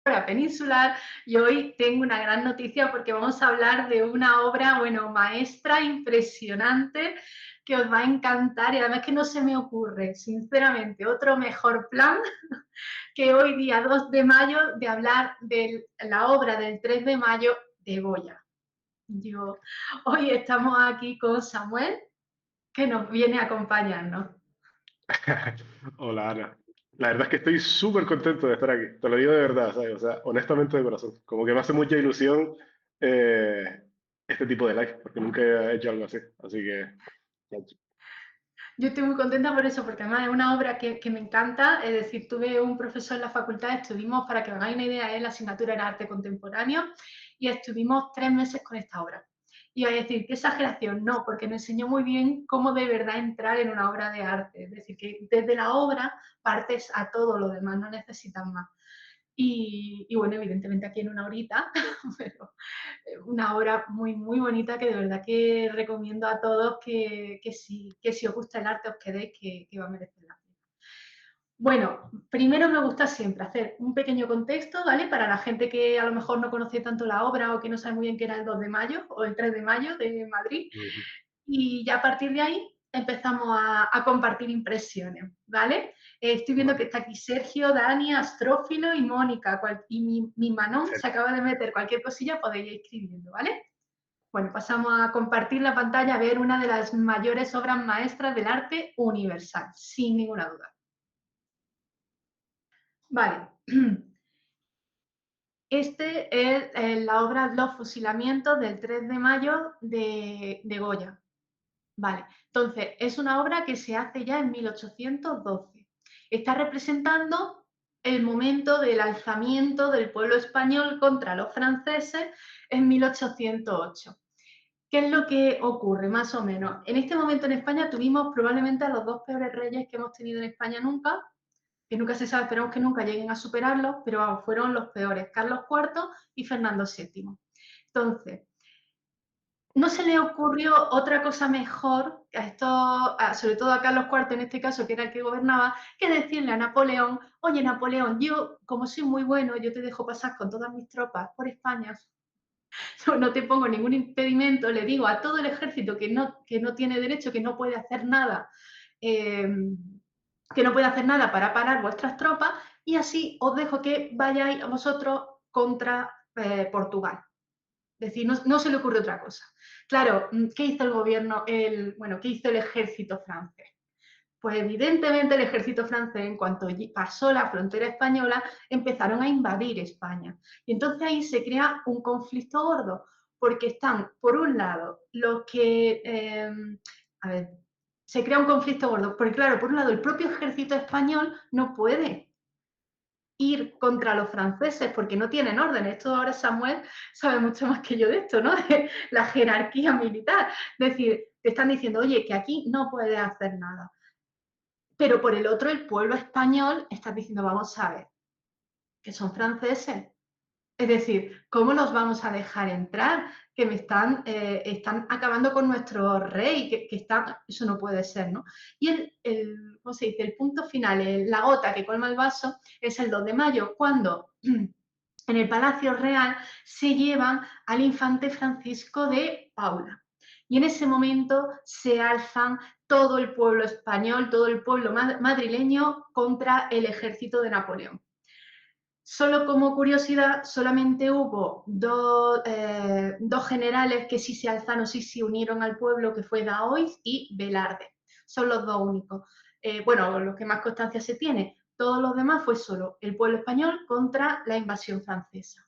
peninsular y hoy tengo una gran noticia porque vamos a hablar de una obra, bueno, maestra, impresionante, que os va a encantar y además que no se me ocurre, sinceramente, otro mejor plan que hoy día 2 de mayo de hablar de la obra del 3 de mayo de Goya. Yo, hoy estamos aquí con Samuel, que nos viene a acompañarnos. Hola Ana. La verdad es que estoy súper contento de estar aquí. Te lo digo de verdad, ¿sabes? O sea, honestamente de corazón. Como que me hace mucha ilusión eh, este tipo de live, porque nunca he hecho algo así. Así que, Yo estoy muy contenta por eso, porque además es una obra que me encanta. Es decir, tuve un profesor en la facultad, estuvimos, para que os hagáis una idea, la asignatura era arte contemporáneo, y estuvimos 3 meses con esta obra. Y vais a decir, qué exageración, no, porque me enseñó muy bien cómo de verdad entrar en una obra de arte. Es decir, que desde la obra partes a todo lo demás, no necesitas más. Y bueno, evidentemente aquí en una horita, pero una obra muy, muy bonita que de verdad que recomiendo a todos que si os gusta el arte os quedéis, que va a merecer la pena. Bueno, primero me gusta siempre hacer un pequeño contexto, ¿vale? Para la gente que a lo mejor no conoce tanto la obra o que no sabe muy bien qué era el 2 de mayo o el 3 de mayo de Madrid. ujú. Y ya a partir de ahí empezamos a compartir impresiones, ¿vale? Estoy viendo que Vale. está aquí Sergio, Dani, Astrófilo y Mónica. Y mi Manón se acaba de meter cualquier cosilla, podéis ir escribiendo, ¿vale? Bueno, pasamos a compartir la pantalla, a ver una de las mayores obras maestras del arte universal, sin ninguna duda. Vale. Este es la obra Los fusilamientos del 3 de mayo de Goya. Vale, entonces es una obra que se hace ya en 1812. Está representando el momento del alzamiento del pueblo español contra los franceses en 1808. ¿Qué es lo que ocurre, más o menos? En este momento en España tuvimos probablemente a los dos peores reyes que hemos tenido en España nunca, que nunca se sabe, esperamos que nunca lleguen a superarlos, pero vamos, fueron los peores, Carlos IV y Fernando VII. Entonces, no se le ocurrió otra cosa mejor, a esto, sobre todo a Carlos IV en este caso, que era el que gobernaba, que decirle a Napoleón, oye Napoleón, yo como soy muy bueno, yo te dejo pasar con todas mis tropas por España, yo no te pongo ningún impedimento, le digo a todo el ejército que no tiene derecho, eh, que no puede hacer nada para parar vuestras tropas, y así os dejo que vayáis a vosotros contra Portugal. Es decir, no se le ocurre otra cosa. Claro, ¿qué hizo el gobierno, bueno, qué hizo el ejército francés? Pues evidentemente el ejército francés, en cuanto pasó la frontera española, empezaron a invadir España. Y entonces ahí se crea un conflicto gordo, porque están, por un lado, los que... a ver, se crea un conflicto gordo, porque claro, por un lado, el propio ejército español no puede ir contra los franceses porque no tienen orden. Esto ahora Samuel sabe mucho más que yo de esto, ¿no? De la jerarquía militar. Es decir, te están diciendo, oye, que aquí no puedes hacer nada. Pero por el otro, el pueblo español está diciendo, vamos a ver, que son franceses. Es decir, ¿cómo nos vamos a dejar entrar? Que están acabando con nuestro rey, eso no puede ser, ¿no? Y ¿cómo se dice? El punto final, la gota que colma el vaso, es el 2 de mayo, cuando en el Palacio Real se llevan al infante Francisco de Paula. Y en ese momento se alzan todo el pueblo español, todo el pueblo madrileño contra el ejército de Napoleón. Solo como curiosidad, solamente hubo dos generales que sí se alzaron, sí se unieron al pueblo, que fue Daoiz y Velarde. Son los dos únicos. Bueno, los que más constancia se tiene. Todos los demás fue solo el pueblo español contra la invasión francesa.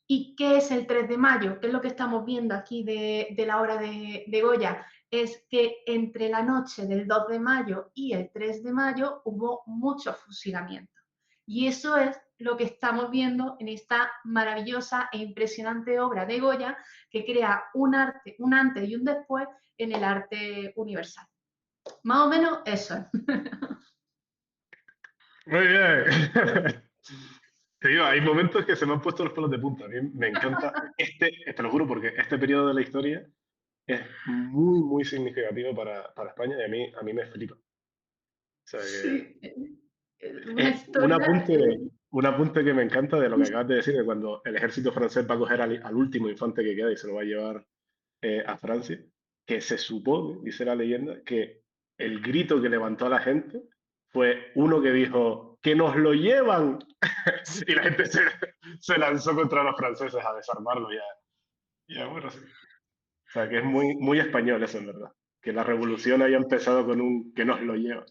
¿Y qué es el 3 de mayo? ¿Qué es lo que estamos viendo aquí de la hora de Goya? Es que entre la noche del 2 de mayo y el 3 de mayo hubo muchos fusilamientos. Y eso es lo que estamos viendo en esta maravillosa e impresionante obra de Goya que crea un arte, un antes y un después en el arte universal. Más o menos eso es. Muy bien. Te digo, hay momentos que se me han puesto los pelos de punta. A mí me encanta te lo juro, porque este periodo de la historia es muy, muy significativo para España y a mí me flipa. O sea que, Sí. Una Un historia... apunte, un apunte que me encanta de lo que acabas de decir, de cuando el ejército francés va a coger al último infante que queda y se lo va a llevar a Francia, que se supone, dice la leyenda, que el grito que levantó a la gente fue uno que dijo, ¡que nos lo llevan! Y la gente se lanzó contra los franceses a desarmarlo bueno, sí. O sea, que es muy, muy español eso, en verdad. Que la revolución haya empezado con un que nos lo lleva.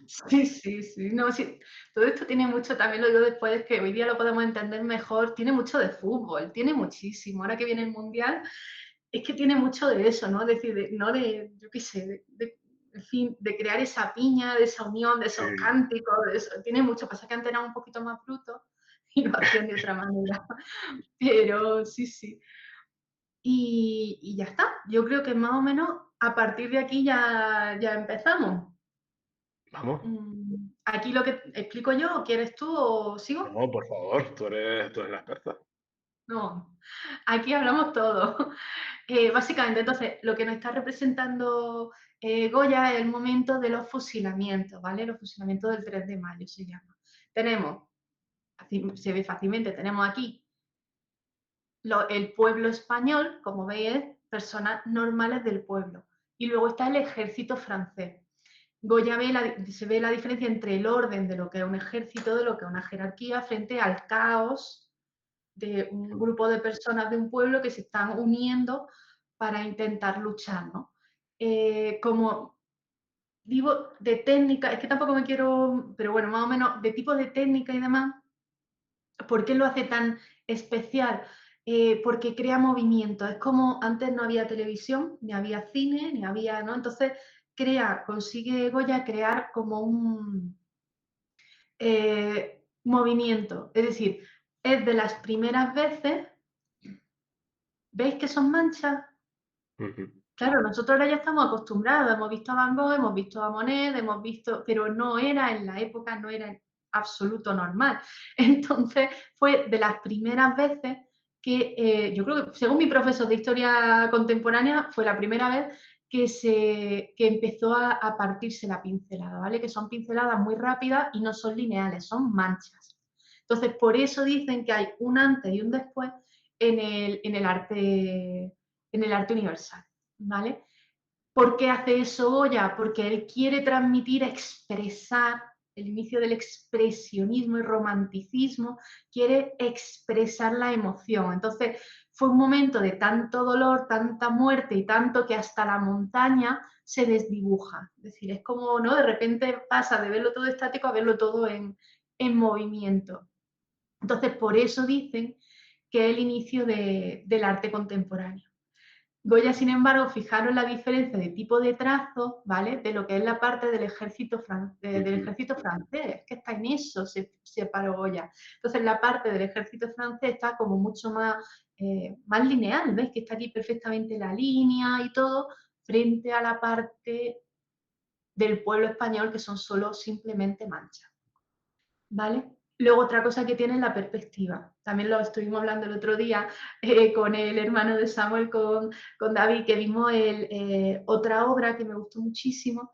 Sí, sí, sí. No, sí. Todo esto tiene mucho, también lo digo después, que hoy día lo podemos entender mejor, tiene mucho de fútbol, tiene muchísimo. Ahora que viene el Mundial, es que tiene mucho de eso, ¿no? Es decir, no de, yo qué sé, en fin, de crear esa piña, de esa unión, de Sí. esos cánticos, de eso. Tiene mucho. Pasa que antes era un poquito más bruto y lo hacían de otra manera. Pero sí, sí. Y ya está. Yo creo que más o menos a partir de aquí ya empezamos. Vamos. Aquí lo que explico yo, ¿quieres tú o sigo? No, por favor, tú eres la experta. No, aquí hablamos todo. Básicamente, entonces, lo que nos está representando Goya es el momento de los fusilamientos, ¿vale? Los fusilamientos del 3 de mayo se llama. Tenemos, se ve fácilmente, tenemos aquí el pueblo español, como veis, personas normales del pueblo. Y luego está el ejército francés. Goya se ve la diferencia entre el orden de lo que es un ejército, de lo que es una jerarquía, frente al caos de un grupo de personas de un pueblo que se están uniendo para intentar luchar, ¿no? Como digo, de técnica, es que tampoco me quiero, pero bueno, más o menos de tipo de técnica y demás, ¿por qué lo hace tan especial? Porque crea movimiento. Es como antes no había televisión, ni había cine, ni había, ¿no? Entonces consigue Goya crear como un movimiento. Es decir, es de las primeras veces, ¿veis que son manchas? Ujú. Claro, nosotros ahora ya estamos acostumbrados, hemos visto a Van Gogh, hemos visto a Monet, hemos visto, pero no era en la época, no era en absoluto normal. Entonces, fue de las primeras veces que, yo creo que, según mi profesor de historia contemporánea, fue la primera vez que empezó a partirse la pincelada, ¿vale? Que son pinceladas muy rápidas y no son lineales, son manchas. Entonces, por eso dicen que hay un antes y un después en el arte universal. ¿Vale? ¿Por qué hace eso Goya? Porque él quiere transmitir, expresar el inicio del expresionismo y romanticismo, quiere expresar la emoción. Entonces, fue un momento de tanto dolor, tanta muerte y tanto que hasta la montaña se desdibuja. Es decir, es como, ¿no? De repente pasa de verlo todo estático a verlo todo en movimiento. Entonces, por eso dicen que es el inicio del arte contemporáneo. Goya, sin embargo, fijaros la diferencia de tipo de trazo, ¿vale? De lo que es la parte del Ujú. ejército francés, que está en eso, se separó Goya. Entonces, la parte del ejército francés está como mucho más lineal, ¿ves? Que está aquí perfectamente la línea y todo, frente a la parte del pueblo español, que son solo simplemente manchas. ¿Vale? Luego otra cosa que tiene es la perspectiva. También lo estuvimos hablando el otro día con el hermano de Samuel, con David, que vimos otra obra que me gustó muchísimo,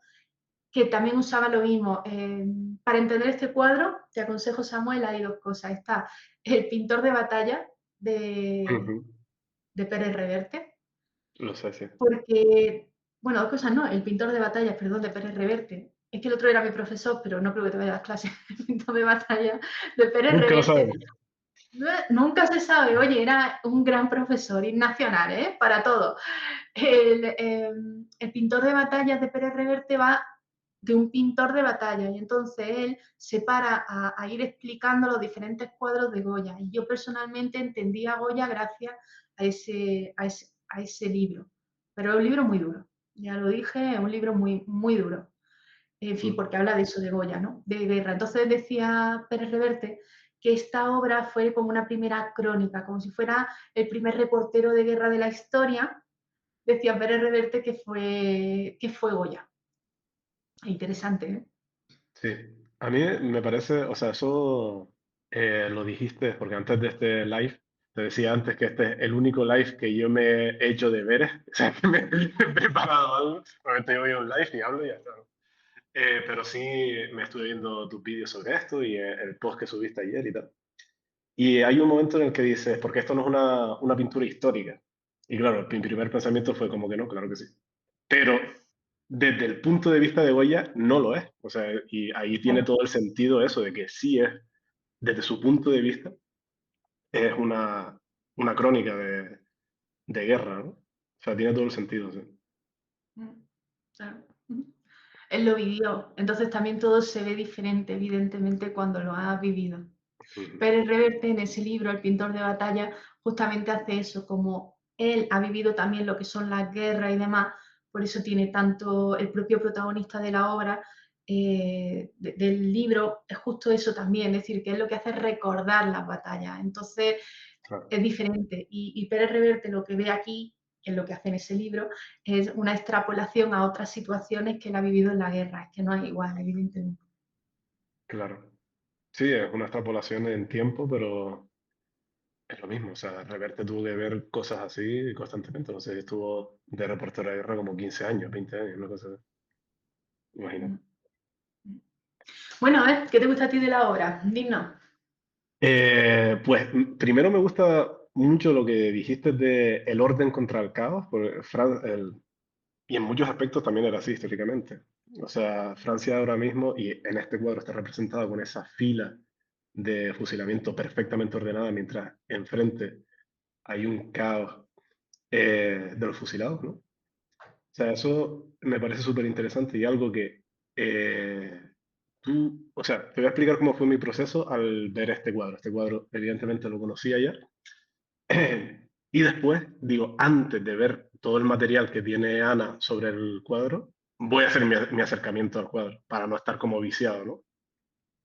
que también usaba lo mismo. Para entender este cuadro, te aconsejo, Samuel, hay dos cosas. Está el pintor de batalla de, Ujú. de Pérez Reverte, Lo sé, sí. porque, bueno, dos cosas no, el pintor de batallas, perdón, de Pérez Reverte. Es que el otro era mi profesor, pero no creo que te vaya a dar clases. El pintor de batalla de Pérez Nunca lo Reverte. sabes. Nunca se sabe, oye, era un gran profesor, y nacional, ¿eh? Para todo. El pintor de batallas de Pérez Reverte va de un pintor de batalla y entonces él se para a ir explicando los diferentes cuadros de Goya. Y yo personalmente entendí a Goya gracias a ese libro. Pero es un libro muy duro, ya lo dije, es un libro muy, muy duro. En fin, Mm. porque habla de eso, de Goya, ¿no? De guerra. Entonces decía Pérez Reverte que esta obra fue como una primera crónica, como si fuera el primer reportero de guerra de la historia. Decía Pérez Reverte que fue Goya. Interesante, ¿eh? Sí. A mí me parece, o sea, eso lo dijiste porque antes de este live, te decía antes que este es el único live que yo me he hecho deberes. O sea, que me he preparado algo. Normalmente yo voy a un live y hablo y ya está, ¿no? pero sí me estuve viendo tus vídeos sobre esto y el post que subiste ayer y tal. Y hay un momento en el que dices, porque esto no es una pintura histórica. Y claro, mi primer pensamiento fue como que no, claro que sí. Pero desde el punto de vista de Goya, no lo es. O sea, y ahí tiene Claro. todo el sentido eso de que sí es, desde su punto de vista, es una crónica de guerra, ¿no? O sea, tiene todo el sentido, sí. Mm, claro. Él lo vivió, entonces también todo se ve diferente, evidentemente, cuando lo has vivido. Ujú. Pérez Reverte, en ese libro, El pintor de batalla, justamente hace eso, como él ha vivido también lo que son las guerras y demás, por eso tiene tanto el propio protagonista de la obra, del libro, es justo eso también, es decir, que es lo que hace es recordar las batallas. Entonces, Claro, es diferente. Y Pérez Reverte lo que ve aquí, en lo que hace en ese libro, es una extrapolación a otras situaciones que él ha vivido en la guerra. Es que no es igual, evidentemente. claro. Sí, es una extrapolación en tiempo, pero es lo mismo. O sea, Reverte tuvo que ver cosas así constantemente. No sé, estuvo de reportero de guerra como 15 años, 20 años, una cosa así. Mm, Imagínate. mm. Bueno, a ver, ¿qué te gusta a ti de la obra? Dinos. Pues primero me gusta mucho lo que dijiste de el orden contra el caos, porque y en muchos aspectos también era así históricamente. O sea, Francia ahora mismo, y en este cuadro está representada con esa fila de fusilamiento perfectamente ordenada, mientras enfrente hay un caos de los fusilados, ¿no? O sea, eso me parece súper interesante y algo que eh, o sea, te voy a explicar cómo fue mi proceso al ver este cuadro. Este cuadro, evidentemente, lo conocía ya. Y después, digo, antes de ver todo el material que tiene Ana sobre el cuadro, voy a hacer mi acercamiento al cuadro para no estar como viciado, ¿no?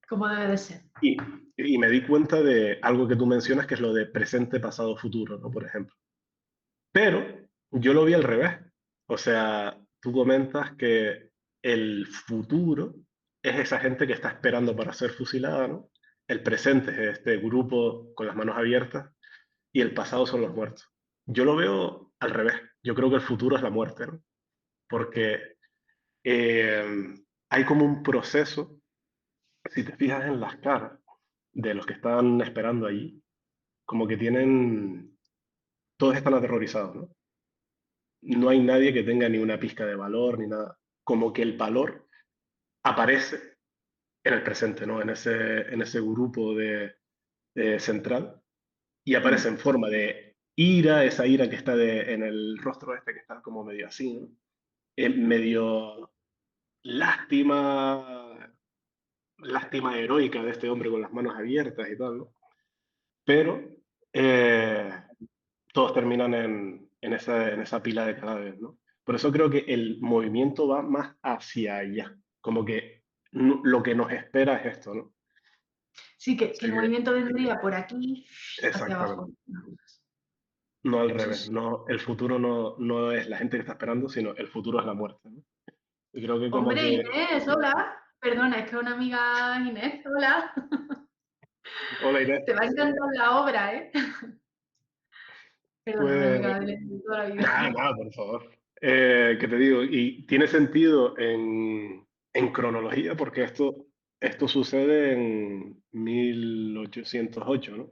¿Cómo debe de ser? Y me di cuenta de algo que tú mencionas, que es lo de presente, pasado, futuro, ¿no? Por ejemplo. Pero yo lo vi al revés. O sea, tú comentas que el futuro es esa gente que está esperando para ser fusilada, ¿no? El presente es este grupo con las manos abiertas y el pasado son los muertos. Yo lo veo al revés. Yo creo que el futuro es la muerte, ¿no? Porque hay como un proceso, si te fijas en las caras de los que están esperando allí, como que todos están aterrorizados, ¿no? No hay nadie que tenga ni una pizca de valor ni nada. Como que el valor aparece en el presente, ¿no? En ese grupo central y aparece Mm. en forma de ira, esa ira que está en el rostro este que está como medio así, ¿no? Medio lástima, lástima heroica de este hombre con las manos abiertas y tal, ¿no? Pero eh, todos terminan en esa pila de cadáveres, ¿no? Por eso creo que el movimiento va más hacia allá, como que lo que nos espera es esto, ¿no? Sí, que Así el que, movimiento vendría por aquí hacia exactamente. abajo. No al Sí, revés, sí. no, el futuro no es la gente que está esperando, sino el futuro es la muerte, ¿no? Y creo que como Hombre, que... Inés, hola. Perdona, es que una amiga Inés, hola. Hola Inés, Te va a encantar la obra, ¿eh? Perdona, una pues amiga de toda la vida. nada, nada, por favor. ¿Qué te digo? Y tiene sentido en cronología porque esto sucede en 1808, ¿no?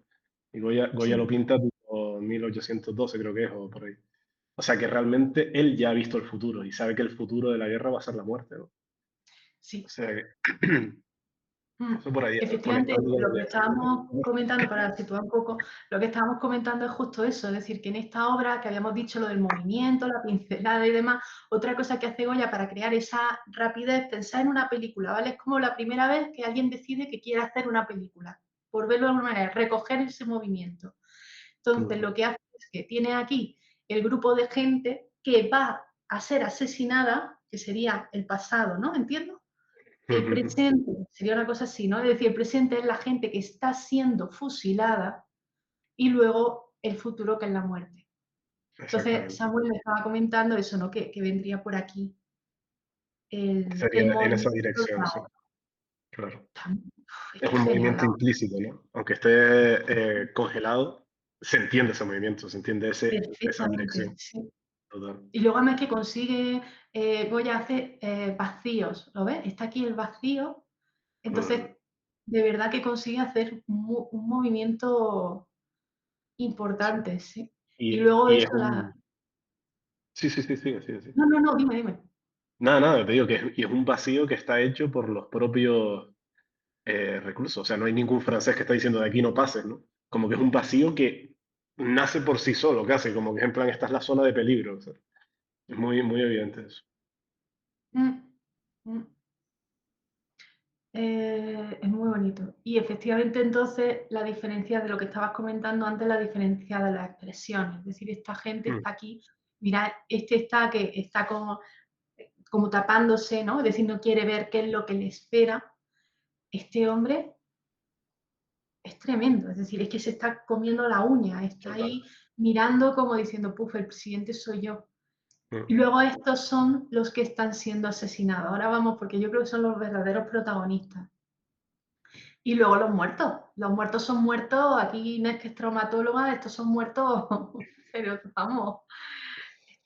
Y Goya lo Sí, pinta tipo 1812, creo que es, o por ahí. O sea que realmente él ya ha visto el futuro y sabe que el futuro de la guerra va a ser la muerte, ¿no? O sí. sea que Mm. eso por ahí, Efectivamente, conectando con lo que el... estábamos comentando, para situar un poco, lo que estábamos comentando es justo eso, es decir, que en esta obra que habíamos dicho lo del movimiento, la pincelada y demás, otra cosa que hace Goya para crear esa rapidez, pensar en una película, ¿vale? Es como la primera vez que alguien decide que quiere hacer una película, por verlo de alguna manera, recoger ese movimiento. Entonces, Ujú, lo que hace es que tiene aquí el grupo de gente que va a ser asesinada, que sería el pasado, ¿no? ¿Entiendo? El ujú, presente sería una cosa así, ¿no? Es decir, el presente es la gente que está siendo fusilada y luego el futuro que es la muerte. Entonces, exactamente. Samuel me estaba comentando eso, ¿no? Que vendría por aquí el Sería en esa movimiento de dirección, la sí, obra. claro. Es Es que es un genial movimiento la obra. implícito, ¿no? Aunque esté congelado, se entiende ese movimiento, se entiende esa Perfectamente, dirección. sí. total. Y luego además que consigue, Goya hace vacíos, ¿lo ves? Está aquí el vacío, Mm. entonces de verdad que consigue hacer un movimiento Sí. importante, sí. Y Y, luego y es eso la... un... Sí, sí, sí, sigue, sigue, sigue. No, no, no, dime, dime. Nada, nada, te digo que y es un vacío que está hecho por los propios reclusos. O sea, no hay ningún francés que está diciendo de aquí no pases, ¿no? Como que es un vacío que nace por sí solo, casi, como que en plan, esta es la zona de peligro. O sea, es muy, muy evidente eso. Mm, mm. Es muy bonito. Y efectivamente, entonces, la diferencia de lo que estabas comentando antes, la diferencia de las expresiones. Es decir, esta gente Mm, está aquí, mira, este está que está como tapándose, ¿no? Es decir, no quiere ver qué es lo que le espera. Este hombre es tremendo, es decir, es que se está comiendo la uña, está total. ahí mirando como diciendo, puf, el siguiente soy yo. Y Mm. luego estos son los que están siendo asesinados. Ahora vamos, porque yo creo que son los verdaderos protagonistas. Y luego los muertos son muertos, aquí no es que es traumatóloga, estos son muertos, pero vamos,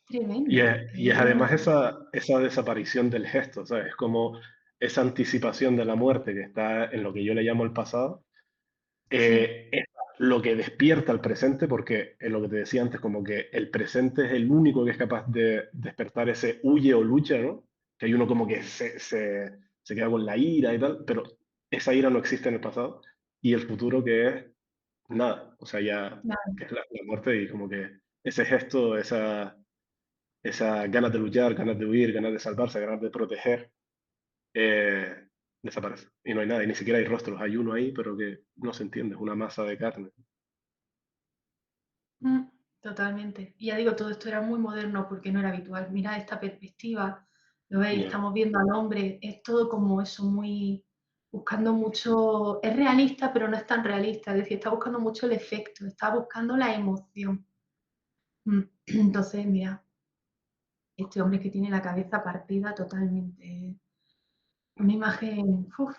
tremendo. Y es además esa desaparición del gesto, ¿sabes? Como esa anticipación de la muerte que está en lo que yo le llamo el pasado, Sí, es lo que despierta el presente, porque es lo que te decía antes, como que el presente es el único que es capaz de despertar ese huye o lucha, ¿no? Que hay uno como que se queda con la ira y tal, pero esa ira no existe en el pasado, y el futuro que es nada, o sea, ya nada, que es la muerte y como que ese gesto, esa ganas de luchar, ganas de huir, ganas de salvarse, ganas de proteger, eh, desaparece. Y no hay nada, y ni siquiera hay rostros, hay uno ahí, pero que no se entiende, es una masa de carne. mm, totalmente. Y ya digo, todo esto era muy moderno porque no era habitual. Mira esta perspectiva, lo veis, Ya, estamos viendo al hombre, es todo como eso, muy buscando mucho, es realista, pero no es tan realista, es decir, está buscando mucho el efecto, está buscando la emoción. Entonces, mira, este hombre que tiene la cabeza partida totalmente, una imagen, uf.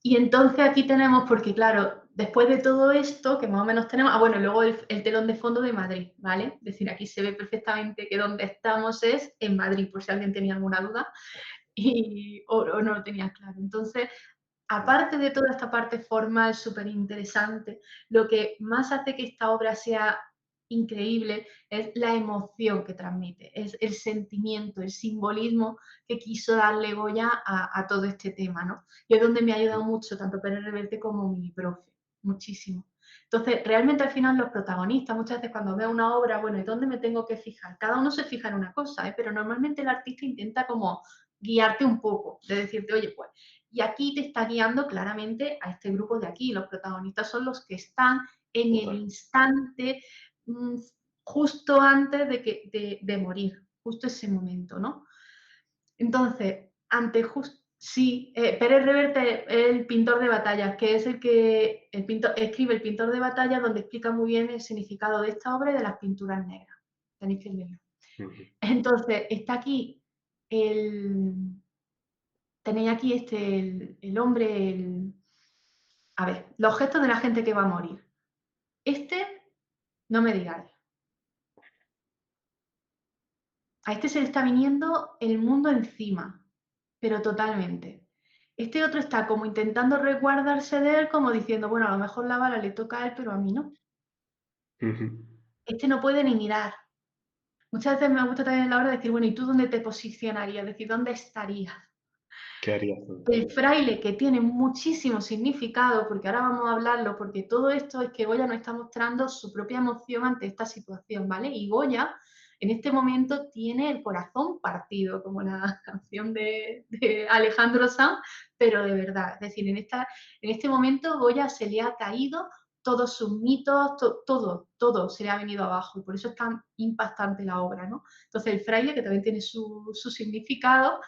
Y entonces aquí tenemos, porque claro, después de todo esto, que más o menos tenemos, bueno, luego el telón de fondo de Madrid, ¿vale? Es decir, aquí se ve perfectamente que donde estamos es en Madrid, por si alguien tenía alguna duda o no lo tenía claro. Entonces, aparte de toda esta parte formal súper interesante, lo que más hace que esta obra sea increíble es la emoción que transmite, es el sentimiento, el simbolismo que quiso darle Goya a todo este tema, ¿no? Y es donde me ha ayudado mucho, tanto Pérez Reverte como mi profe, muchísimo. Entonces, realmente al final los protagonistas, muchas veces cuando veo una obra, bueno, ¿y dónde me tengo que fijar? Cada uno se fija en una cosa, ¿eh? Pero normalmente el artista intenta como guiarte un poco, de decirte, oye, pues y aquí te está guiando claramente a este grupo de aquí. Los protagonistas son los que están en el total. instante mm, justo antes de morir, justo ese momento, ¿no? Entonces, sí, Pérez Reverte es el pintor de batallas, que es escribe el pintor de batallas, donde explica muy bien el significado de esta obra y de las pinturas negras. Tenéis que leerlo. Ujú. Entonces, está aquí el, tenéis aquí el hombre, a ver, los gestos de la gente que va a morir. Este, no me digáis. A este se le está viniendo el mundo encima, pero totalmente. Este otro está como intentando resguardarse de él, como diciendo, bueno, a lo mejor la bala le toca a él, pero a mí no. Ujú. Este no puede ni mirar. Muchas veces me gusta también a la hora de decir, bueno, ¿y tú dónde te posicionarías? Es decir, ¿dónde estarías? ¿Qué harías tú? El fraile, que tiene muchísimo significado, porque ahora vamos a hablarlo, porque todo esto es que Goya nos está mostrando su propia emoción ante esta situación, ¿vale? Y Goya en este momento tiene el corazón partido, como la canción de Alejandro Sanz, pero de verdad, es decir, en este momento Goya se le ha caído todos sus mitos, todo se le ha venido abajo y por eso es tan impactante la obra, ¿no? Entonces el fraile, que también tiene su significado,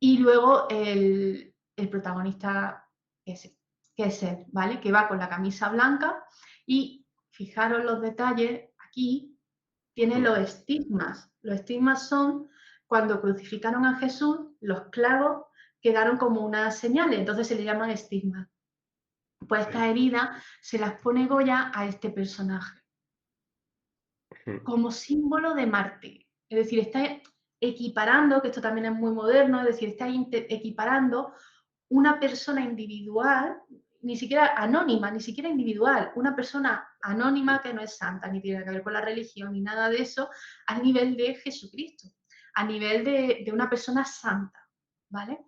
y luego el protagonista que es él, ¿vale? Que va con la camisa blanca y fijaros los detalles, aquí tiene los Ujú. estigmas. Los estigmas son cuando crucificaron a Jesús, los clavos quedaron como unas señales, entonces se le llaman estigmas. Pues Ok. esta herida se las pone Goya a este personaje. Ujú. como símbolo de mártir. Es decir, está equiparando, que esto también es muy moderno, es decir, está equiparando una persona individual, ni siquiera anónima, ni siquiera individual, una persona anónima que no es santa, ni tiene que ver con la religión, ni nada de eso, al nivel de Jesucristo, a nivel de una persona santa, ¿vale?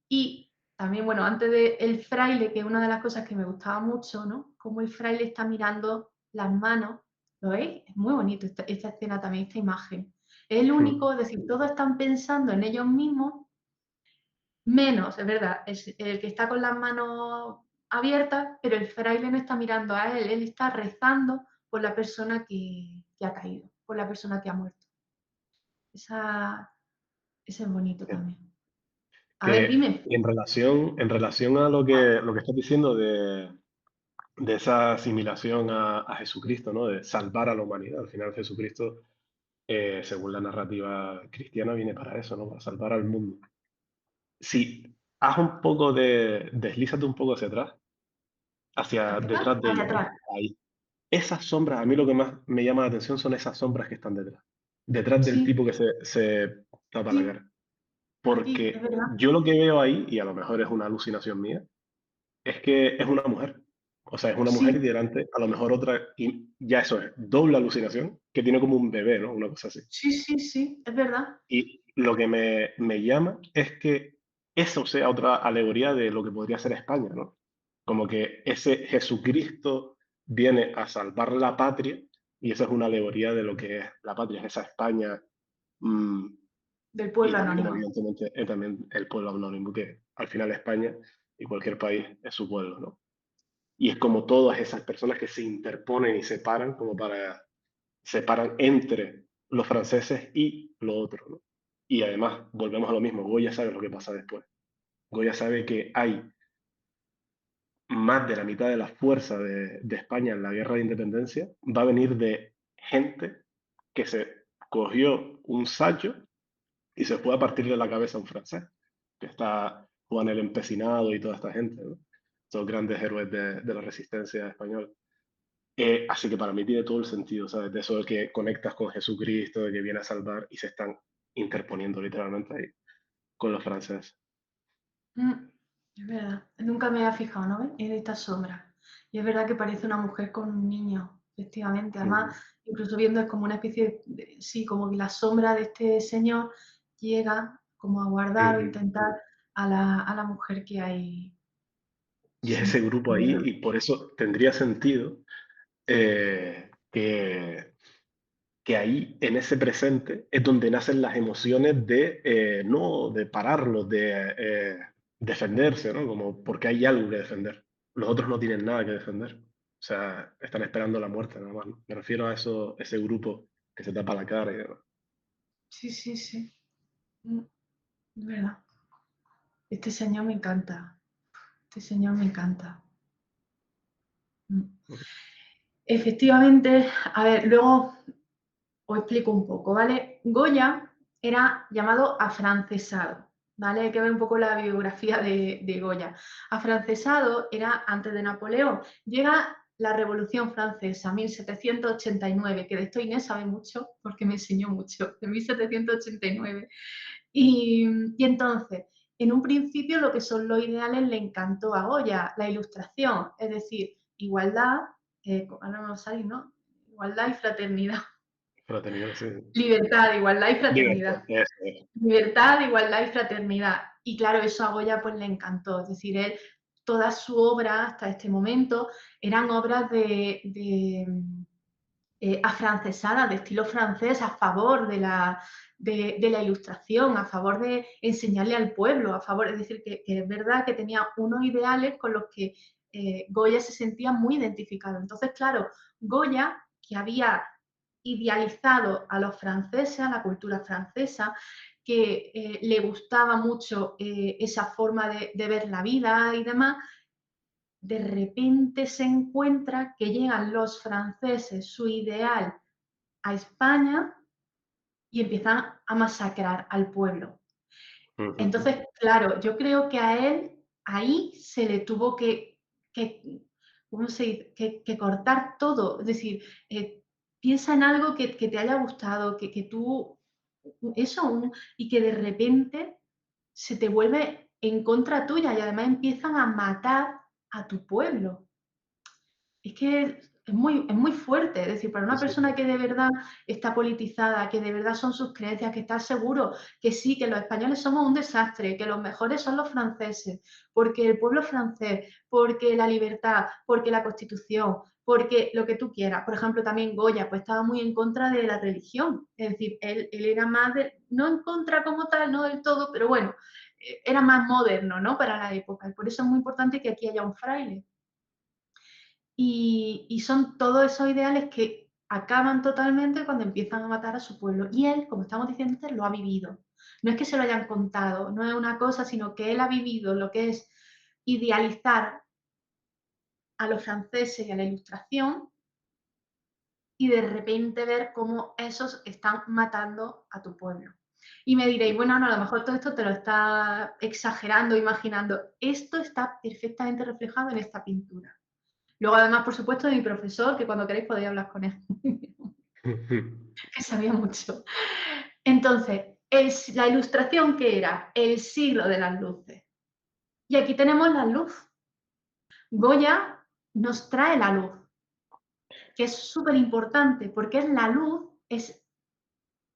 Y también, bueno, antes de el fraile, que es una de las cosas que me gustaba mucho, ¿no? Cómo el fraile está mirando las manos, ¿lo veis? Es muy bonito esta escena también, esta imagen. Es el Ujú. único, es decir, todos están pensando en ellos mismos, menos, es verdad, es el que está con las manos abiertas, pero el fraile no está mirando a él está rezando por la persona que ha caído, por la persona que ha muerto. Esa, ese es bonito también. A ver, Que dime. en relación a lo que estás diciendo de esa asimilación a Jesucristo, ¿no? De salvar a la humanidad. Al final Jesucristo, según la narrativa cristiana, viene para eso, ¿no? Para salvar al mundo. Si haz un poco deslízate un poco hacia atrás, hacia ¿Hacia atrás? detrás de Hacia ellos, ¿no? atrás. Ahí. Esas sombras, a mí lo que más me llama la atención son esas sombras que están detrás. Detrás del Sí, tipo que se tapa la sí, cara. sí, es Porque verdad. yo lo que veo ahí, y a lo mejor es una alucinación mía, es que es una mujer. O sea, es una mujer y Sí, delante a lo mejor otra, y ya eso es, doble alucinación, que tiene como un bebé, ¿no? Una cosa así. sí, sí, sí, es verdad. Y lo que me llama es que eso sea otra alegoría de lo que podría ser España, ¿no? Como que ese Jesucristo viene a salvar la patria y esa es una alegoría de lo que es la patria, es esa España, mm, Del y pueblo también anónimo. evidentemente también el pueblo anónimo, que al final España y cualquier país es su pueblo, ¿no? Y es como todas esas personas que se interponen y separan como para separan entre los franceses y lo otro, ¿no? Y además, volvemos a lo mismo, Goya sabe lo que pasa después. Goya sabe que hay más de la mitad de la fuerza de España en la guerra de independencia, va a venir de gente que se cogió un sacho y se fue a partirle la cabeza a un francés, que está Juan el Empecinado y toda esta gente, ¿no? Son grandes héroes de la resistencia española. Así que para mí tiene todo el sentido, ¿sabes? De eso de que conectas con Jesucristo, de que viene a salvar y se están interponiendo literalmente ahí con los franceses. Mm, es verdad. Nunca me había fijado, ¿no? ¿Ves? En esta sombra. Y es verdad que parece una mujer con un niño, efectivamente. Además, Ujú, incluso viendo es como una especie sí, como que la sombra de este señor llega como a guardar o ujú. intentar a la mujer que hay. Y es Sí, ese grupo es ahí verdad. y por eso tendría sentido que ahí, en ese presente, es donde nacen las emociones no, de pararlos, de defenderse, ¿no? Como porque hay algo que defender. Los otros no tienen nada que defender. O sea, están esperando la muerte nada más, ¿no? Me refiero a eso, ese grupo que se tapa la cara y demás. Sí, sí, sí. Mm, es verdad. Este señor me encanta. Este señor me encanta. Mm. Efectivamente, a ver, luego os explico un poco, ¿vale? Goya era llamado afrancesado, ¿vale? Hay que ver un poco la biografía de Goya. Afrancesado era antes de Napoleón. Llega la Revolución Francesa, 1789, que de esto Inés sabe mucho porque me enseñó mucho, de 1789. Y entonces, en un principio lo que son los ideales le encantó a Goya, la ilustración, es decir, igualdad, ahora no lo sabéis, ¿no? Igualdad y fraternidad. Fraternidad, sí. Libertad, igualdad y Libertad, fraternidad. eso es. Libertad, igualdad y fraternidad. Y claro, eso a Goya pues le encantó. Es decir, él, toda su obra hasta este momento eran obras afrancesadas, de estilo francés, a favor de la ilustración, a favor de enseñarle al pueblo, a favor, es decir, que es verdad que tenía unos ideales con los que Goya se sentía muy identificado. Entonces, claro, Goya, que había idealizado a los franceses, a la cultura francesa, que le gustaba mucho esa forma de ver la vida y demás, de repente se encuentra que llegan los franceses, su ideal, a España y empiezan a masacrar al pueblo. Ujú. Entonces, claro, yo creo que a él ahí se le tuvo que ¿cómo se dice? Que cortar todo. Es decir, piensa en algo que te haya gustado, que tú, eso, y que de repente se te vuelve en contra tuya y además empiezan a matar a tu pueblo. Es que es muy fuerte, es decir, para Sí, una sí. persona que de verdad está politizada, que de verdad son sus creencias, que está seguro que sí, que los españoles somos un desastre, que los mejores son los franceses, porque el pueblo francés, porque la libertad, porque la Constitución, porque lo que tú quieras. Por ejemplo, también Goya, pues estaba muy en contra de la religión, es decir, él era más de, no en contra como tal, no del todo, pero bueno, era más moderno, ¿no? Para la época. Y por eso es muy importante que aquí haya un fraile. Y son todos esos ideales que acaban totalmente cuando empiezan a matar a su pueblo. Y él, como estamos diciendo antes, lo ha vivido. No es que se lo hayan contado, no es una cosa, sino que él ha vivido lo que es idealizar a los franceses y a la Ilustración y de repente ver cómo esos están matando a tu pueblo. Y me diréis, bueno, no, a lo mejor todo esto te lo está exagerando, imaginando. Esto está perfectamente reflejado en esta pintura. Luego, además, por supuesto, de mi profesor, que cuando queréis podéis hablar con él, que sabía mucho. Entonces, la ilustración que era el siglo de las luces. Y aquí tenemos la luz. Goya nos trae la luz, que es súper importante, porque es la luz, es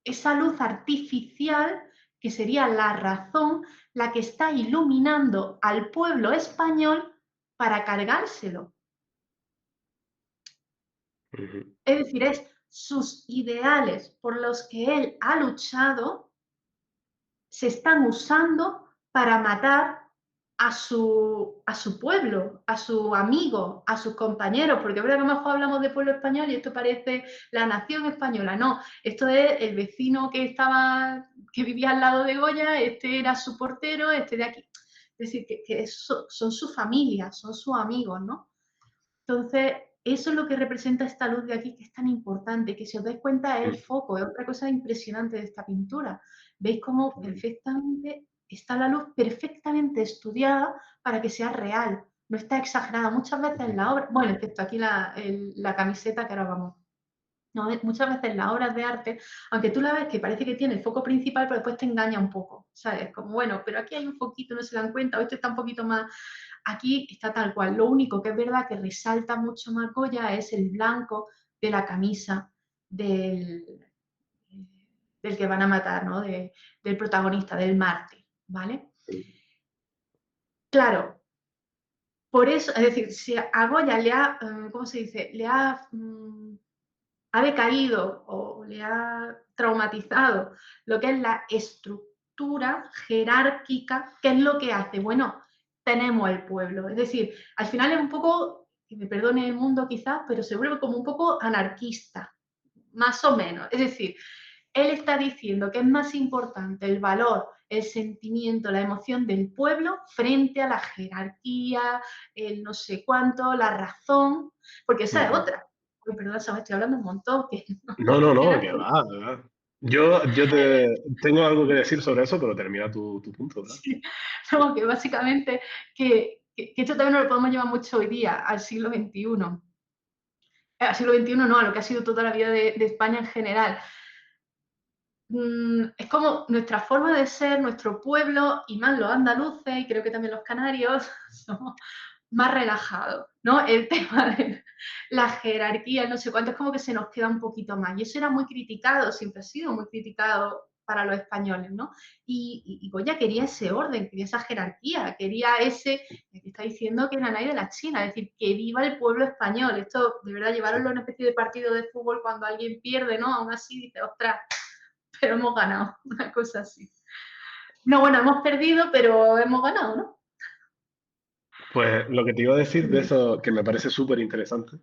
esa luz artificial que sería la razón, la que está iluminando al pueblo español para cargárselo. Ujú. Es decir, es sus ideales por los que él ha luchado se están usando para matar a su pueblo, a su amigo, a sus compañeros, porque es verdad que a lo mejor hablamos de pueblo español y esto parece la nación española, no, esto es el vecino que vivía al lado de Goya, este era su portero, este de aquí. Es decir, son su familia, son sus amigos, ¿no? Entonces, eso es lo que representa esta luz de aquí, que es tan importante, que si os dais cuenta es el foco, es otra cosa impresionante de esta pintura. ¿Veis cómo perfectamente está la luz perfectamente estudiada para que sea real? No está exagerada. Muchas veces la obra, bueno, excepto aquí la camiseta que ahora vamos. No, muchas veces las obras de arte, aunque tú la ves que parece que tiene el foco principal, pero después te engaña un poco, ¿sabes? Como, bueno, pero aquí hay un foquito, no se dan cuenta, o esto está un poquito más. Aquí está tal cual. Lo único que es verdad que resalta mucho más Goya es el blanco de la camisa del, del que van a matar, ¿no? Del protagonista, del Marte, ¿vale? Claro, por eso, es decir, si a Goya le ha, ¿cómo se dice? Ha decaído o le ha traumatizado lo que es la estructura jerárquica, ¿qué es lo que hace? Bueno, tenemos el pueblo. Es decir, al final es un poco, que me perdone el mundo quizás, pero se vuelve como un poco anarquista, más o menos. Es decir, él está diciendo que es más importante el valor, el sentimiento, la emoción del pueblo frente a la jerarquía, el no sé cuánto, la razón, porque esa es Ujú. otra. Uy, perdón, me estoy hablando un montón, que No, no, no, era que va, que va. Yo te tengo algo que decir sobre eso, pero termina tu punto, ¿verdad? sí, no, que básicamente que esto también no lo podemos llevar mucho hoy día, al siglo XXI. Al siglo XXI no, a lo que ha sido toda la vida de España en general. Es como nuestra forma de ser, nuestro pueblo, y más los andaluces, y creo que también los canarios, somos más relajados, ¿no? El tema de la jerarquía, no sé cuánto, es como que se nos queda un poquito más. Y eso era muy criticado, siempre ha sido muy criticado para los españoles, ¿no? Y Goya quería ese orden, quería esa jerarquía, quería que está diciendo que Nanay de la China, es decir, que viva el pueblo español. Esto, de verdad, llevarlo a una especie de partido de fútbol cuando alguien pierde, ¿no? Aún así, dice, ostras, pero hemos ganado, una cosa así. No, bueno, hemos perdido, pero hemos ganado, ¿no? Pues lo que te iba a decir de eso, que me parece súper interesante,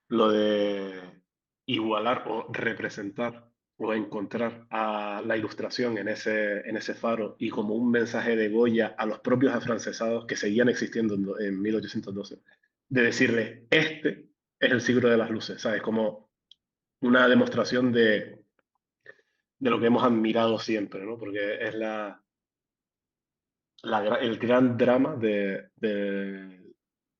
lo de igualar o representar o encontrar a la ilustración en ese faro y como un mensaje de Goya a los propios afrancesados que seguían existiendo en 1812, de decirle, este es el siglo de las luces, ¿sabes? Como una demostración de lo que hemos admirado siempre, ¿no? Porque es el gran drama de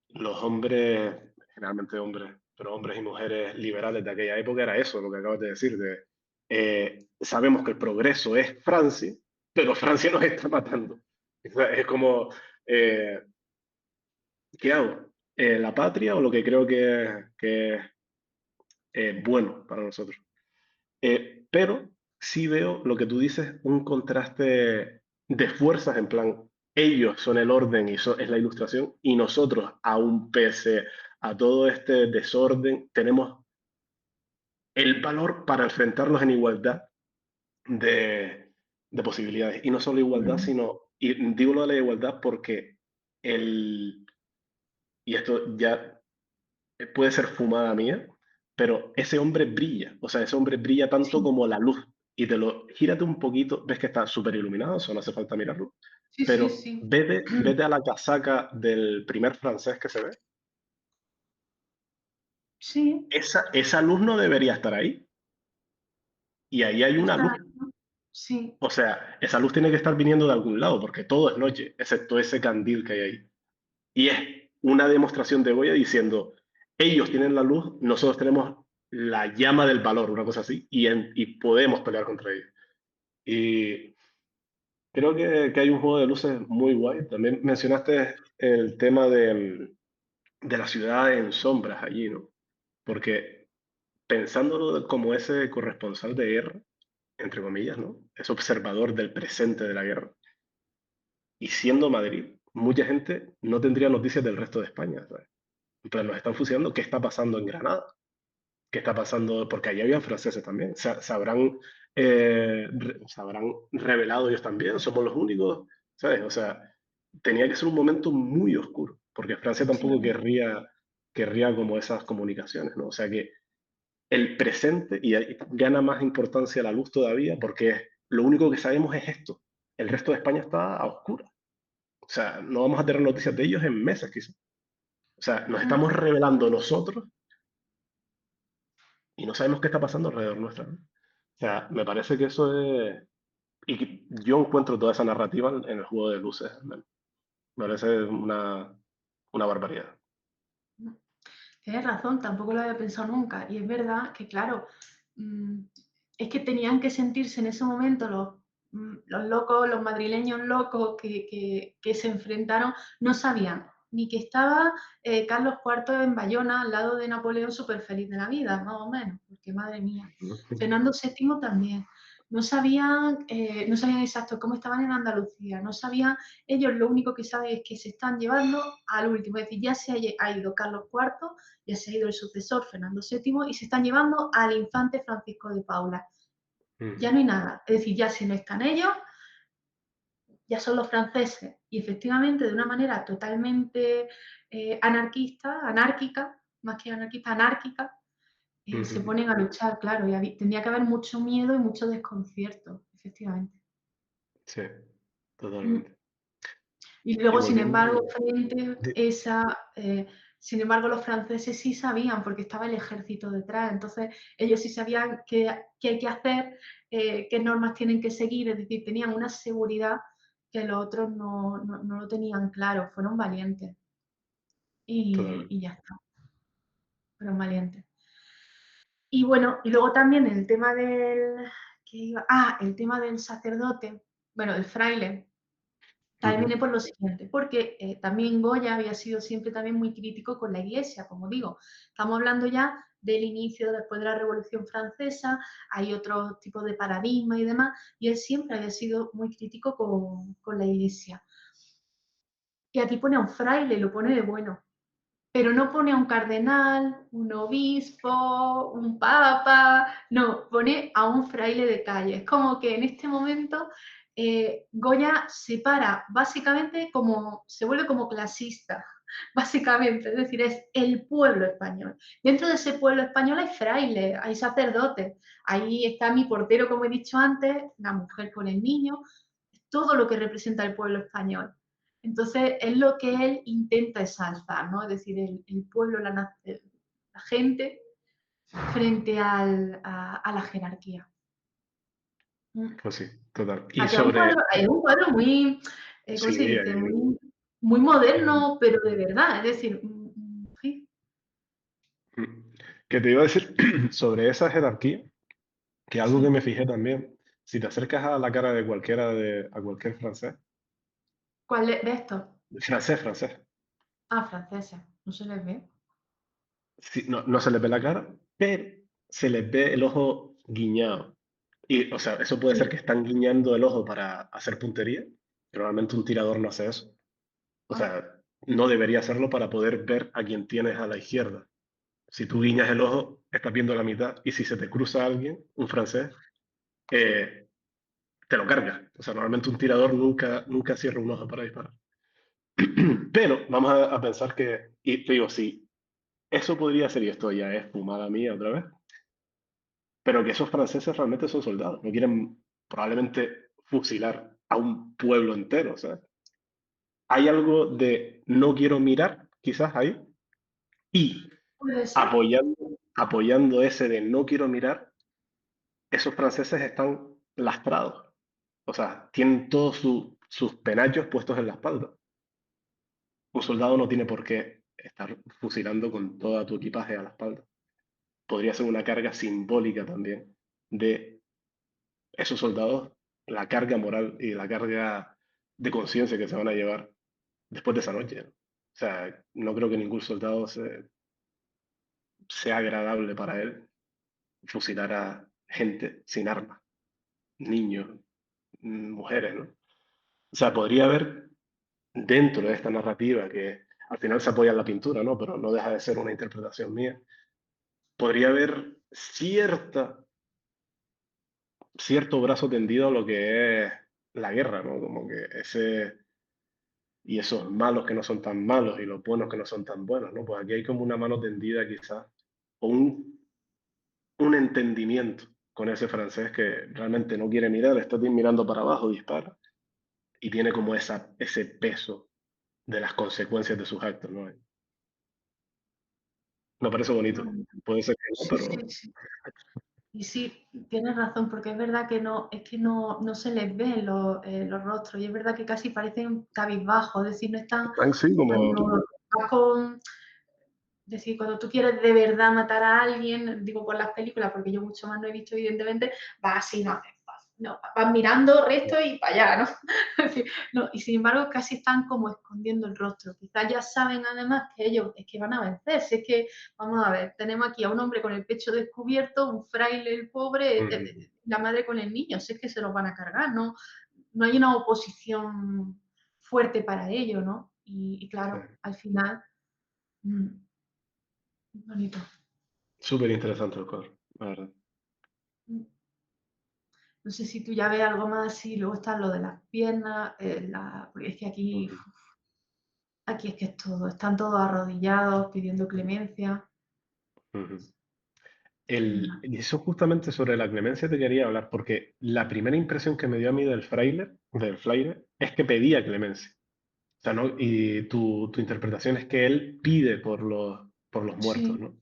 los hombres generalmente hombres, pero hombres y mujeres liberales de aquella época, era eso, lo que acabas de decir, sabemos que el progreso es Francia, pero Francia nos está matando. O sea, es como, eh, ¿qué hago? ¿La patria o lo que creo que es bueno para nosotros? Pero sí veo lo que tú dices, un contraste de fuerzas en plan, ellos son el orden y es la ilustración, y nosotros, aún pese a todo este desorden, tenemos el valor para enfrentarnos en igualdad de posibilidades. Y no solo igualdad, Mm. sino, y digo lo de la igualdad porque y esto ya puede ser fumada mía, pero ese hombre brilla, o sea, ese hombre brilla tanto Sí, como la luz. Y gírate un poquito, ves que está súper iluminado, eso no hace falta mirarlo, sí, sí, pero sí. vete a la casaca del primer francés que se ve. Sí, Esa luz no debería estar ahí, y ahí hay una luz. exacto. Sí. O sea, esa luz tiene que estar viniendo de algún lado, porque todo es noche, excepto ese candil que hay ahí. Y es una demostración de Goya diciendo, ellos tienen la luz, nosotros tenemos la llama del valor, una cosa así, y podemos pelear contra ellos. Y creo que hay un juego de luces muy guay. También mencionaste el tema de la ciudad en sombras allí, ¿no? Porque pensándolo como ese corresponsal de guerra, entre comillas, ¿no? Es observador del presente de la guerra. Y siendo Madrid, mucha gente no tendría noticias del resto de España, ¿sabes? En plan, nos están fusilando, ¿qué está pasando en Granada? ¿Qué está pasando? Porque allí habían franceses también. Se habrán revelado ellos también, somos los únicos, ¿sabes? O sea, tenía que ser un momento muy oscuro, porque Francia tampoco Sí. querría como esas comunicaciones, ¿no? O sea que el presente, y ahí gana más importancia la luz todavía, porque lo único que sabemos es esto. El resto de España está a oscuras. O sea, no vamos a tener noticias de ellos en meses, quizás. O sea, nos Mm. estamos revelando nosotros y no sabemos qué está pasando alrededor nuestra, ¿no? O sea, me parece que eso es... Y yo encuentro toda esa narrativa en el juego de luces. Me parece una barbaridad. Tienes razón, tampoco lo había pensado nunca. Y es verdad que, claro, mm, es que tenían que sentirse en ese momento los locos, los madrileños locos que se enfrentaron, no sabían ni que estaba Carlos IV en Bayona al lado de Napoleón súper feliz de la vida, más o menos, porque madre mía. Fernando VII también. No sabían exacto cómo estaban en Andalucía, no sabían, ellos lo único que saben es que se están llevando al último, es decir, ya se ha ido Carlos IV, ya se ha ido el sucesor Fernando VII y se están llevando al infante Francisco de Paula. Ya no hay nada, es decir, ya si no están ellos, ya son los franceses. Y efectivamente, de una manera totalmente anárquica, más que anarquista, anárquica, se ponen a luchar, claro, y tendría que haber mucho miedo y mucho desconcierto, efectivamente. Sí, Mm. totalmente. Y Y luego, sin embargo, volviendo... sin embargo, los franceses sí sabían, porque estaba el ejército detrás, entonces ellos sí sabían qué hay que hacer, qué normas tienen que seguir, es decir, tenían una seguridad que los otros no lo tenían claro, fueron valientes y Totalmente. ya está, fueron valientes. Y bueno, y luego también el tema el tema del sacerdote, bueno, del fraile, también viene Ujú. por lo siguiente, porque también Goya había sido siempre también muy crítico con la Iglesia, como digo. Estamos hablando ya del inicio después de la Revolución Francesa, hay otros tipos de paradigma y demás, y él siempre había sido muy crítico con la Iglesia. Y aquí pone a un fraile, lo pone de bueno, pero no pone a un cardenal, un obispo, un papa, no, pone a un fraile de calle. Es como que en este momento Goya se para básicamente como, se vuelve como clasista, básicamente, es decir, es el pueblo español. Dentro de ese pueblo español hay frailes, hay sacerdotes, ahí está mi portero, como he dicho antes, la mujer con el niño, todo lo que representa el pueblo español. Entonces, es lo que él intenta exaltar, ¿no? Es decir, el pueblo, la gente frente a la jerarquía. Mm. Pues sí, total. Y Aquí sobre... hay un cuadro muy, ¿cómo Sí, se dice? hay Muy un- moderno, pero de verdad. Es decir, sí, Que te iba a decir sobre esa jerarquía, que algo que Sí. me fijé también, si te acercas a la cara de a cualquier francés, ¿Cuál de estos? francés, Ah, franceses. No se les ve. no, no se les ve la cara, pero se les ve el ojo guiñado. Y, o sea, eso puede ser Sí. que están guiñando el ojo para hacer puntería, pero realmente un tirador no hace eso. O Ah, sea, no debería hacerlo para poder ver a quien tienes a la izquierda. Si tú guiñas el ojo, estás viendo la mitad, y si se te cruza alguien, un francés, eh, te lo carga. O sea, normalmente un tirador nunca cierra un ojo para disparar. Pero vamos a pensar que, y te digo, sí, eso podría ser, y esto ya es fumada mía otra vez, pero que esos franceses realmente son soldados, no quieren probablemente fusilar a un pueblo entero. O sea, hay algo de no quiero mirar, quizás ahí, y puede ser. apoyando, apoyando ese de no quiero mirar, esos franceses están lastrados. O sea, tienen todos sus penachos puestos en la espalda. Un soldado no tiene por qué estar fusilando con todo tu equipaje a la espalda. Podría ser una carga simbólica también de esos soldados, la carga moral y la carga de conciencia que se van a llevar después de esa noche, ¿no? O sea, no creo que ningún soldado sea agradable para él fusilar a gente sin armas, niños, mujeres, ¿no? O sea, podría haber dentro de esta narrativa que al final se apoya en la pintura, ¿no? Pero no deja de ser una interpretación mía. Podría haber cierto brazo tendido a lo que es la guerra, ¿no? Como que y esos malos que no son tan malos y los buenos que no son tan buenos, ¿no? Pues aquí hay como una mano tendida quizás, o un entendimiento con ese francés que realmente no quiere mirar, está mirando para abajo, dispara, y tiene como ese peso de las consecuencias de sus actos, ¿no? Me parece bonito. Puede ser que no, Sí, sí, pero sí. Y sí, tienes razón, porque es verdad que no, es que no se les ve los rostros, y es verdad que casi parecen cabizbajos, es decir, no están están así como... cuando vas con, es decir, cuando tú quieres de verdad matar a alguien, digo con las películas, porque yo mucho más no he visto, evidentemente, vas así, no haces no, vas mirando recto y para allá, ¿no? Es decir, no, y sin embargo, casi están como escondiendo el rostro. Quizás ya saben además que ellos es que van a vencer. Si es que, vamos a ver, tenemos aquí a un hombre con el pecho descubierto, un fraile, el pobre, Mm, la madre con el niño, si es que se los van a cargar, ¿no? No hay una oposición fuerte para ello, ¿no? Y sí. claro, al final, mm, bonito. Súper interesante el cuadro, la verdad. No sé si tú ya ves algo más y luego está lo de las piernas, porque es que Ujú, aquí es que es todo, están todos arrodillados pidiendo clemencia. ujú. Venga. Y eso justamente sobre la clemencia te quería hablar, porque la primera impresión que me dio a mí del fraile, es que pedía clemencia. O sea, ¿no? Y tu interpretación es que él pide por los muertos, Sí, ¿no?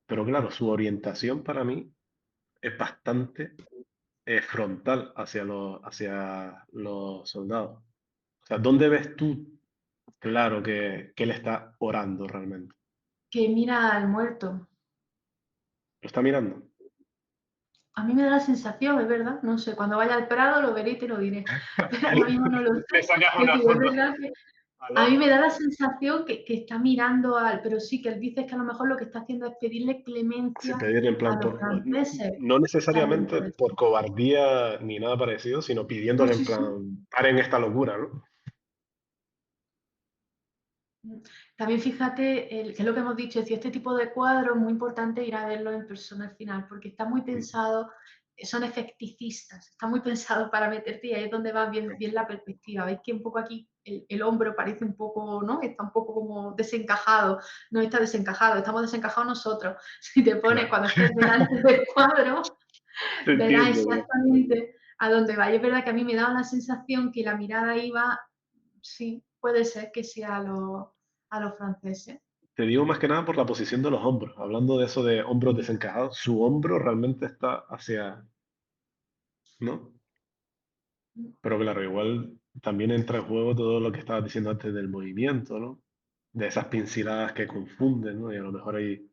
Pero claro, su orientación para mí es bastante frontal hacia los soldados. O sea, ¿dónde ves tú claro que él está orando realmente? que mira al muerto. ¿Lo está mirando? A mí me da la sensación, es verdad, no sé, cuando vaya al Prado lo veré y te lo diré, pero ahora mismo no lo Le sé. sacas Es una decir, es foto verdad que al a mí me ojo. da la sensación que está mirando al, pero sí, que él dice que a lo mejor lo que está haciendo es pedirle Si clemencia pedir en a plan los por, franceses. no ¿Saben? necesariamente por cobardía ni nada parecido, sino No, pidiéndole en sí, sí. plan, paren esta locura, ¿no? También fíjate, que es lo que hemos dicho, es decir, este tipo de cuadros es muy importante ir a verlo en persona al final, porque está muy pensado, son efecticistas, está muy pensado para meterte y ahí es donde va bien la perspectiva. Veis que un poco aquí el hombro parece un poco, ¿no? Está un poco como desencajado, no está desencajado, estamos desencajados nosotros. Si te pones, Claro. cuando estés delante del cuadro, Te verás entiendo, tío. exactamente a dónde va. Y es verdad que a mí me daba la sensación que la mirada iba, sí, puede ser que sea a los franceses. Te digo más que nada por la posición de los hombros. Hablando de eso de hombros desencajados, su hombro realmente está hacia, ¿no? Pero claro, igual también entra en juego todo lo que estabas diciendo antes del movimiento, ¿no? De esas pinceladas que confunden, ¿no? Y a lo mejor ahí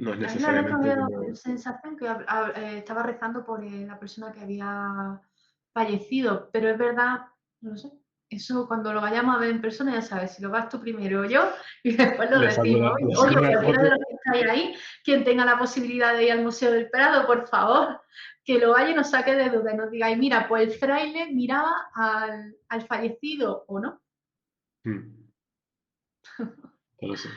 no es ¿Sabes la vez que me necesariamente había dado como... sensación que estaba rezando por la persona que había fallecido? Pero es verdad, no sé, eso cuando lo vayamos a ver en persona ya sabes, si lo vas tú primero o yo, y después lo decimos. Le Oye, saco una cualquiera foto. de los que estáis ahí, quien tenga la posibilidad de ir al Museo del Prado, por favor, que lo vaya y nos saque de duda y nos digáis, mira, pues el fraile miraba al fallecido o no. Mm, pero sí,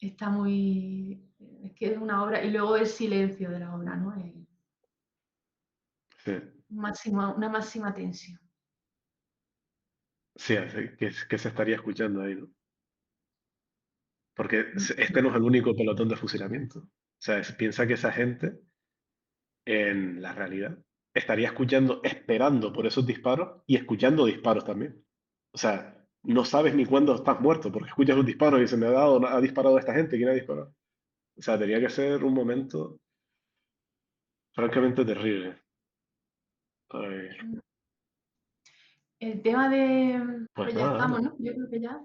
Está muy... Es que es una obra, y luego el silencio de la obra, ¿no? sí, Una máxima tensión. sí, que se estaría escuchando ahí, ¿no? Porque este no Mm. es el único pelotón de fusilamiento. O sea, piensa que esa gente, en la realidad, estaría escuchando, esperando por esos disparos y escuchando disparos también. O sea, no sabes ni cuándo estás muerto porque escuchas un disparo y se me ha dado, ha disparado esta gente, ¿quién ha disparado? O sea, tenía que ser un momento francamente terrible para vivir. El tema de, Pues pues ya nada, estamos, Ana. ¿no? Yo creo que ya.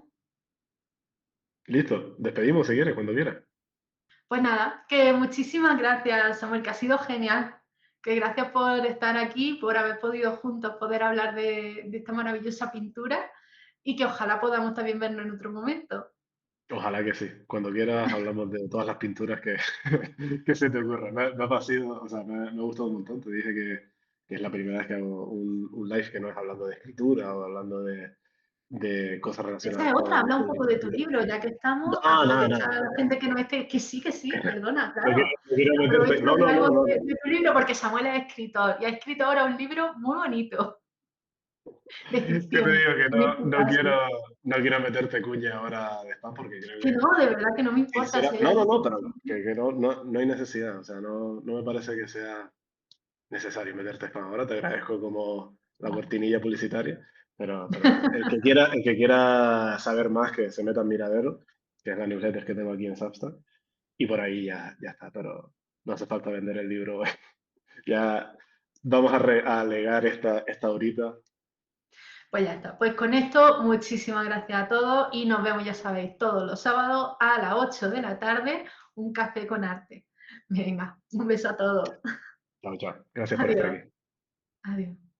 Listo, despedimos si quieres, cuando quieras. Pues nada, que muchísimas gracias, Samuel, que ha sido genial. Que gracias por estar aquí, por haber podido juntos poder hablar de esta maravillosa pintura y que ojalá podamos también vernos en otro momento. Ojalá que sí. Cuando quieras hablamos de todas las pinturas que, que se te ocurran. Me ha parecido, o sea, me ha gustado un montón. Te dije que es la primera vez que hago un live que no es hablando de escritura o hablando de cosas Esa relacionadas es otra, habla un con poco de tu literatura. libro, ya que estamos, No, no, no. aprovecha a la gente que no esté, que sí, perdona, No quiero, claro. no quiero meterte. Aprovecha No, de no, no, algo no. de tu libro porque Samuel es escritor y ha escrito ahora un libro muy bonito de Que te ficción, digo que en este caso. no quiero meterte cuña ahora de spam porque creo Que no, de verdad que no me importa si hay no, no, algo que... no, pero que no hay necesidad. O sea, no me parece que sea necesario meterte spam. Ahora te agradezco como la Vale. cortinilla publicitaria, pero no. El que quiera saber más, que se meta en Miradero, que es la newsletter que tengo aquí en Substack, y por ahí ya está, pero no hace falta vender el libro. Ya vamos a alegar esta horita. Pues ya está. Pues con esto, muchísimas gracias a todos y nos vemos, ya sabéis, todos los sábados a las 8 de la tarde, un café con arte. Venga, un beso a todos. Chao, chao. Gracias por estar Adiós. aquí. Adiós.